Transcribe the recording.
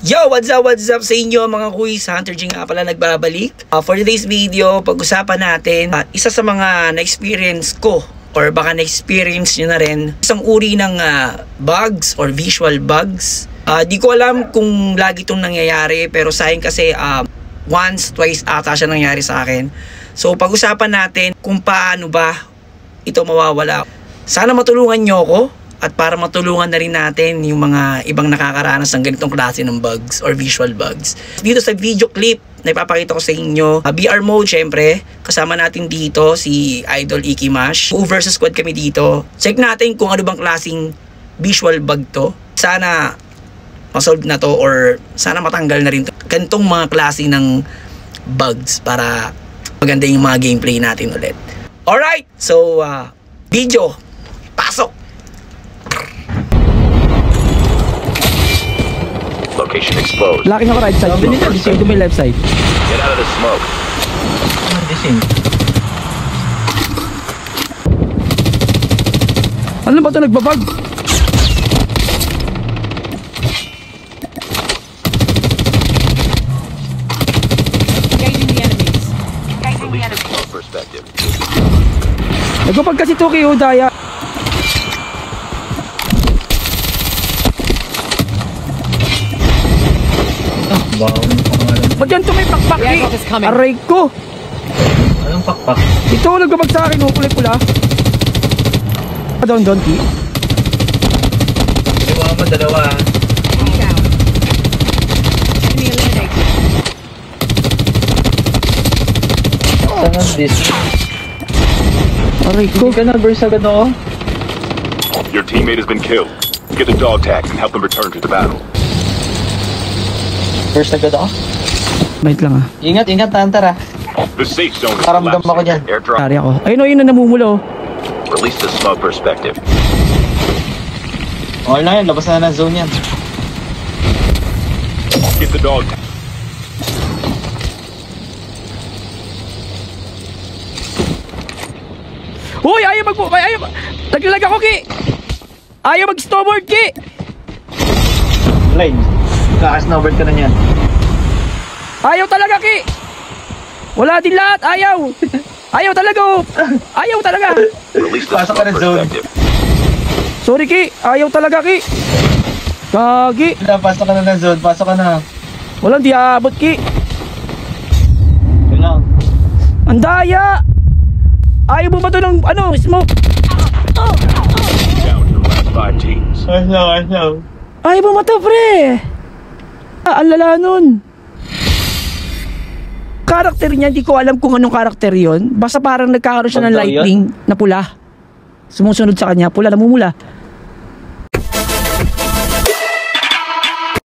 Yo, what's up sa inyo mga kuys? Hunter G nga pala nagbabalik. For today's video, pag-usapan natin isa sa mga na-experience ko or baka na-experience nyo na rin, isang uri ng bugs or visual bugs. Di ko alam kung lagi itong nangyayari, pero sa akin kasi once, twice ata siya nangyari sa akin. So pag-usapan natin kung paano ba ito mawawala. Sana matulungan nyo ako. At para matulungan na rin natin yung mga ibang nakakaranas ng ganitong klase ng bugs or visual bugs. Dito sa video clip na ipapakita ko sa inyo, BR mode syempre, kasama natin dito si Idol Ikimash. 2 versus squad kami dito. Check natin kung ano bang klaseng visual bug to. Sana masolve na to or sana matanggal na rin to. Ganitong mga klase ng bugs para maganda yung mga gameplay natin ulit. Alright, so video, pasok! Location exposed. Laki ako right side. Dito may left side. Get out of the smoke. Ano ba ito nagbabag? Release the smoke perspective. Nagbabag kasi ito kay Udaya. Ba't yan ito may pakpak eh? Aray ko! Anong pakpak? Ito nagbabag sa akin, kulay pula. Down, Ki. Dalawa mo, dalawa. Saan ang this? Aray ko. Hindi ka na-burst agad ako? Your teammate has been killed. Get the dog tags and help them return to the battle. Burst agad ako? Wait lang ah. Ingat, Hunter ah. The safe zone is Paramdam ako dyan. collapsing. Airdrop. Kari ako. Ayun o, yun na namumula oh. Release the smoke perspective. Okay na yan, labas na ng zone yan. Get the dog tags. Uy, ayaw naglalag ako, Ki! Ayaw mag-snowboard, Ki! Lane, kaka-snowboard ka na yan. Ayaw talaga, Ki! Wala din lahat, ayaw! Ayaw talaga, oh! Ayaw talaga! Release the Pasok ka smoke ng zone. perspective. Sorry, Ki! Ayaw talaga, Ki! Kagi! Pasok ka na ng zone, pasok ka na. Walang di aabot, Ki! Yun lang. Ang daya! Ayaw mo ba ito ng, smoke? Down to the last 5 teams. Ayaw. Ayaw mo mata, pre! Ang lala nun. Karakter niya, hindi ko alam kung anong karakter yon. Basta parang nagkakaroon siya ng Pagdaw lightning na pula. Sumusunod sa kanya, pula, namumula.